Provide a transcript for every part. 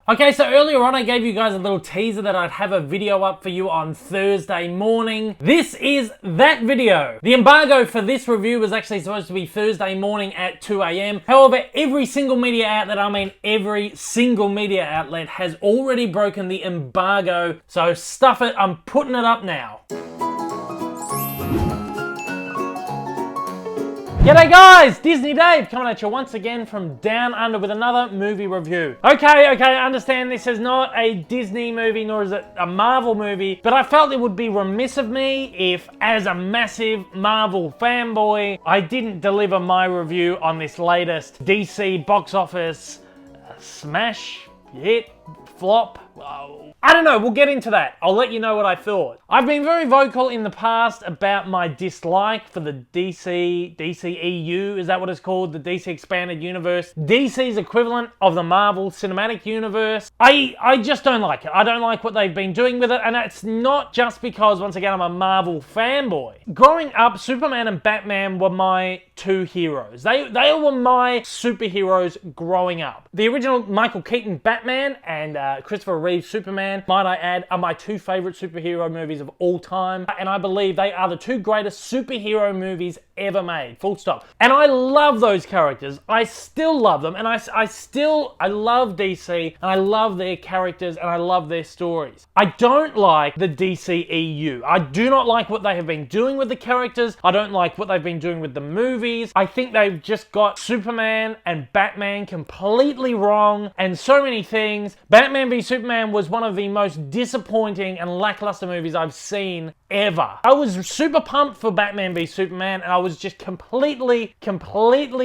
Okay, so earlier on I gave you guys a little teaser that I'd have a video up for you on Thursday morning. This is that video. The embargo for this review was actually supposed to be Thursday morning at 2 a.m. However, every single media outlet, has already broken the embargo. So stuff it, I'm putting it up now. G'day guys, Disney Dave coming at you once again from Down Under with another movie review. Okay, I understand this is not a Disney movie nor is it a Marvel movie, but I felt it would be remiss of me if, as a massive Marvel fanboy, I didn't deliver my review on this latest DC box office smash, hit, flop. I don't know, we'll get into that. I'll let you know what I thought. I've been very vocal in the past about my dislike for the DCEU, is that what it's called? The DC Expanded Universe. DC's equivalent of the Marvel Cinematic Universe. I just don't like it. I don't like what they've been doing with it, and it's not just because, once again, I'm a Marvel fanboy. Growing up, Superman and Batman were my two heroes. They were my superheroes growing up. The original Michael Keaton Batman and Christopher Reeve Superman, might I add, are my two favorite superhero movies of all time, and I believe they are the two greatest superhero movies ever made, full stop. And I love those characters. I still love them, and I love DC, and I love their characters, and I love their stories. I don't like the DCEU. I do not like what they have been doing with the characters. I don't like what they've been doing with the movies. I think they've just got Superman and Batman completely wrong, and so many things. Batman v Superman was one of the most disappointing and lackluster movies I've seen ever. I was super pumped for Batman v Superman, and I was just completely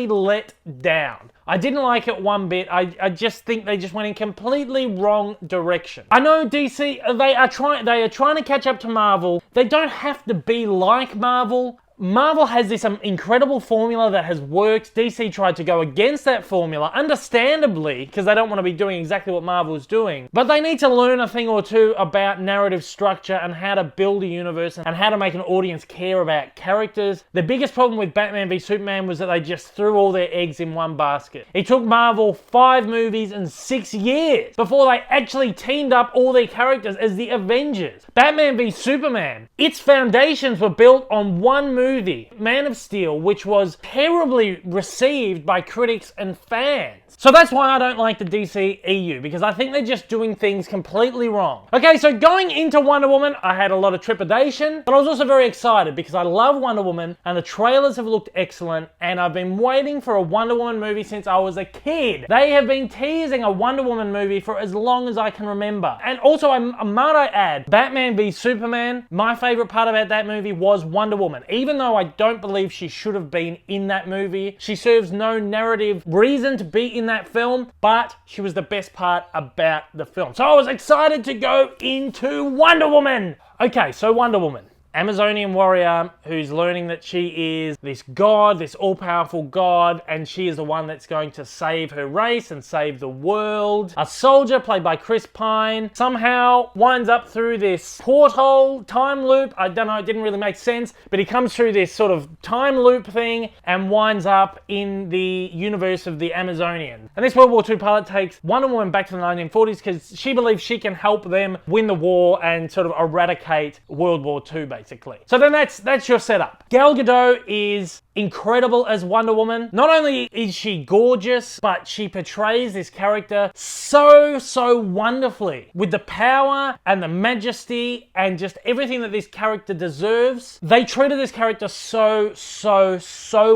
let down. I didn't like it one bit. I just think they just went in completely wrong direction. I know DC, they are trying to catch up to Marvel. They don't have to be like Marvel. Marvel has this incredible formula that has worked. DC tried to go against that formula, understandably, because they don't want to be doing exactly what Marvel's doing. But they need to learn a thing or two about narrative structure and how to build a universe and how to make an audience care about characters. The biggest problem with Batman v Superman was that they just threw all their eggs in one basket. It took Marvel 5 movies and 6 years before they actually teamed up all their characters as the Avengers. Batman v Superman, its foundations were built on one movie, Man of Steel, which was terribly received by critics and fans. So that's why I don't like the DCEU, because I think they're just doing things completely wrong. Okay, so going into Wonder Woman, I had a lot of trepidation, but I was also very excited because I love Wonder Woman and the trailers have looked excellent, and I've been waiting for a Wonder Woman movie since I was a kid. They have been teasing a Wonder Woman movie for as long as I can remember. And also, might I add, Batman v Superman, my favorite part about that movie was Wonder Woman. Even though I don't believe she should have been in that movie, she serves no narrative reason to be in that film, but she was the best part about the film. So I was excited to go into Wonder Woman. Okay, so Wonder Woman. Amazonian warrior who's learning that she is this god, this all-powerful god, and she is the one that's going to save her race and save the world. A soldier played by Chris Pine somehow winds up through this porthole, time loop. I don't know, it didn't really make sense, but he comes through this sort of time loop thing and winds up in the universe of the Amazonian. And this World War II pilot takes Wonder Woman back to the 1940s because she believes she can help them win the war and sort of eradicate World War II, basically. So then that's your setup. Gal Gadot is incredible as Wonder Woman. Not only is she gorgeous, but she portrays this character so wonderfully with the power and the majesty and just everything that this character deserves. They treated this character so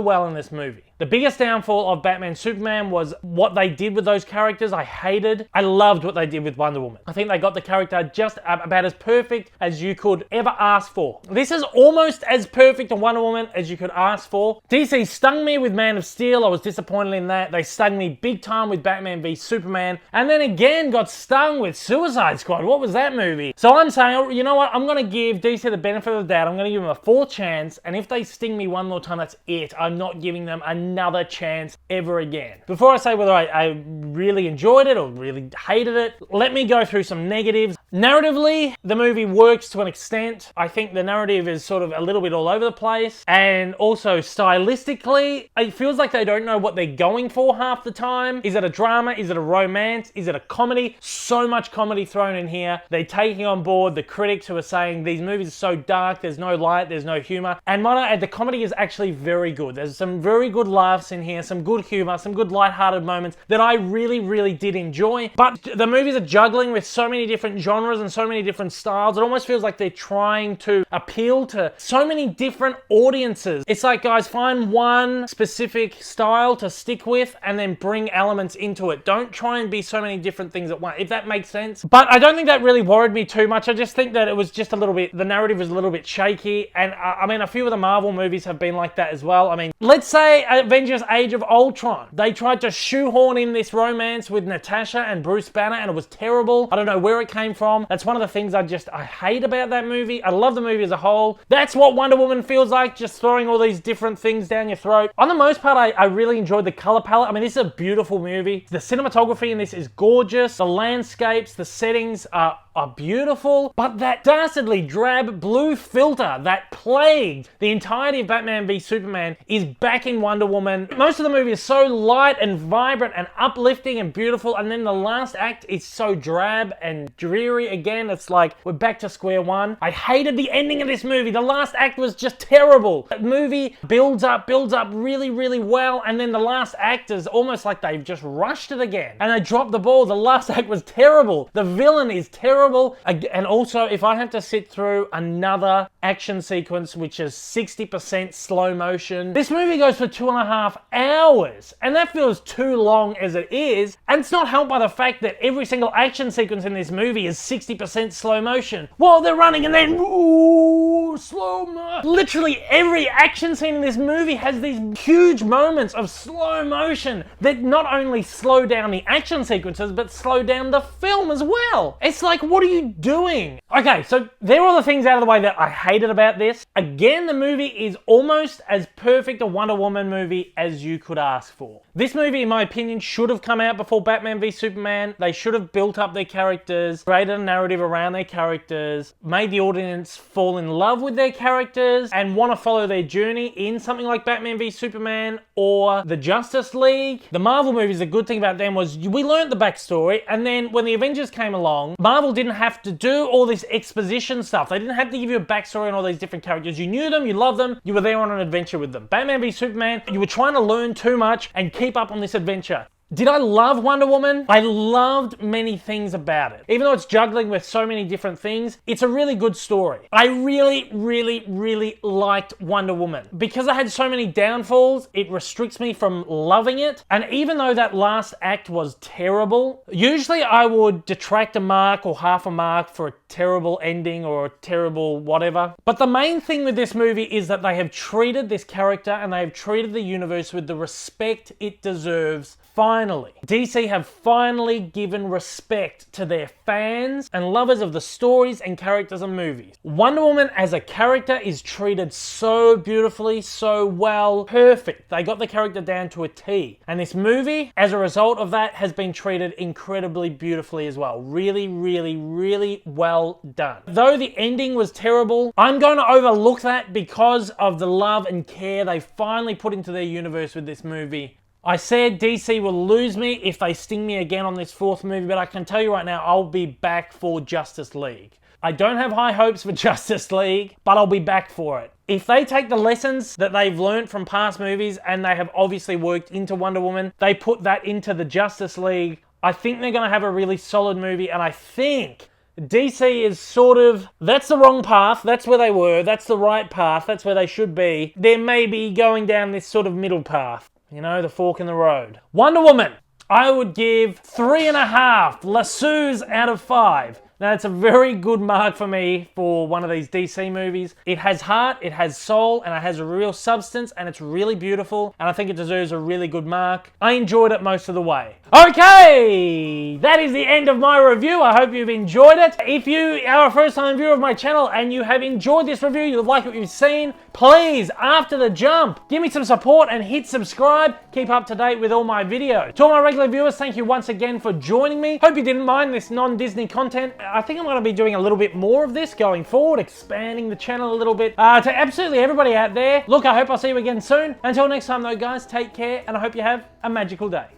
well in this movie. The biggest downfall of Batman Superman was what they did with those characters. I hated. I loved what they did with Wonder Woman. I think they got the character just about as perfect as you could ever ask for. This is almost as perfect a Wonder Woman as you could ask for. DC stung me with Man of Steel. I was disappointed in that. They stung me big time with Batman v Superman. And then again got stung with Suicide Squad. What was that movie? So I'm saying, you know what? I'm going to give DC the benefit of the doubt. I'm going to give them a full chance. And if they sting me one more time, that's it. I'm not giving them another chance ever again. Before I say whether I really enjoyed it or really hated it, let me go through some negatives. Narratively, the movie works to an extent. I think the narrative is sort of a little bit all over the place. And also stylistically, it feels like they don't know what they're going for half the time. Is it a drama? Is it a romance? Is it a comedy? So much comedy thrown in here. They're taking on board the critics who are saying these movies are so dark, there's no light, there's no humor. And might I add, the comedy is actually very good. There's some very good laughs in here, some good humor, some good lighthearted moments that I really, really did enjoy. But the movies are juggling with so many different genres and so many different styles. It almost feels like they're trying to appeal to so many different audiences. It's like, guys, find one specific style to stick with and then bring elements into it. Don't try and be so many different things at once, if that makes sense. But I don't think that really worried me too much. I just think that it was just a little bit, the narrative was a little bit shaky. And I mean, a few of the Marvel movies have been like that as well. I mean, let's say Avengers Age of Ultron. They tried to shoehorn in this romance with Natasha and Bruce Banner, and it was terrible. I don't know where it came from. That's one of the things I hate about that movie. I love the movie as a whole. That's what Wonder Woman feels like, just throwing all these different things down your throat. On the most part, I really enjoyed the color palette. I mean, this is a beautiful movie. The cinematography in this is gorgeous. The landscapes, the settings are beautiful, but that dastardly drab blue filter that plagued the entirety of Batman v Superman is back in Wonder Woman. Most of the movie is so light and vibrant and uplifting and beautiful, and then the last act is so drab and dreary again. It's like we're back to square one. I hated the ending of this movie. The last act was just terrible. The movie builds up really, really well, and then the last act is almost like they've just rushed it again, and they dropped the ball. The last act was terrible. The villain is terrible. And also, if I have to sit through another action sequence which is 60% slow motion, this movie goes for 2.5 hours, and that feels too long as it is. And it's not helped by the fact that every single action sequence in this movie is 60% slow motion while they're running, and then slow mo. Literally every action scene in this movie has these huge moments of slow motion that not only slow down the action sequences but slow down the film as well. It's like, what are you doing? Okay, so there are all the things out of the way that I hated about this. Again, the movie is almost as perfect a Wonder Woman movie as you could ask for. This movie, in my opinion, should have come out before Batman v Superman. They should have built up their characters, created a narrative around their characters, made the audience fall in love with their characters and want to follow their journey in something like Batman v Superman or the Justice League. The Marvel movies, the good thing about them was we learned the backstory, and then when the Avengers came along, Marvel didn't have to do all this exposition stuff. They didn't have to give you a backstory on all these different characters. You knew them, you loved them, you were there on an adventure with them. Batman v Superman, you were trying to learn too much and keep up on this adventure. Did I love Wonder Woman? I loved many things about it. Even though it's juggling with so many different things, it's a really good story. I really, really, really liked Wonder Woman. Because I had so many downfalls, it restricts me from loving it. And even though that last act was terrible, usually I would detract a mark or half a mark for a terrible ending or a terrible whatever. But the main thing with this movie is that they have treated this character and they have treated the universe with the respect it deserves. Finally, DC have finally given respect to their fans and lovers of the stories and characters and movies. Wonder Woman as a character is treated so beautifully, so well, perfect. They got the character down to a T. And this movie, as a result of that, has been treated incredibly beautifully as well. Really, really, really well done. Though the ending was terrible, I'm going to overlook that because of the love and care they finally put into their universe with this movie. I said DC will lose me if they sting me again on this fourth movie, but I can tell you right now, I'll be back for Justice League. I don't have high hopes for Justice League, but I'll be back for it. If they take the lessons that they've learned from past movies and they have obviously worked into Wonder Woman, they put that into the Justice League, I think they're going to have a really solid movie, and I think DC is sort of, that's the wrong path, that's where they were, that's the right path, that's where they should be. They're maybe going down this sort of middle path. You know, the fork in the road. Wonder Woman, I would give 3.5 lassos out of 5. Now, it's a very good mark for me for one of these DC movies. It has heart, it has soul, and it has a real substance, and it's really beautiful, and I think it deserves a really good mark. I enjoyed it most of the way. Okay, that is the end of my review. I hope you've enjoyed it. If you are a first-time viewer of my channel and you have enjoyed this review, you like what you've seen, please, after the jump, give me some support and hit subscribe. Keep up to date with all my videos. To all my regular viewers, thank you once again for joining me. Hope you didn't mind this non-Disney content. I think I'm going to be doing a little bit more of this going forward, expanding the channel a little bit. To absolutely everybody out there, look, I hope I'll see you again soon. Until next time though, guys, take care, and I hope you have a magical day.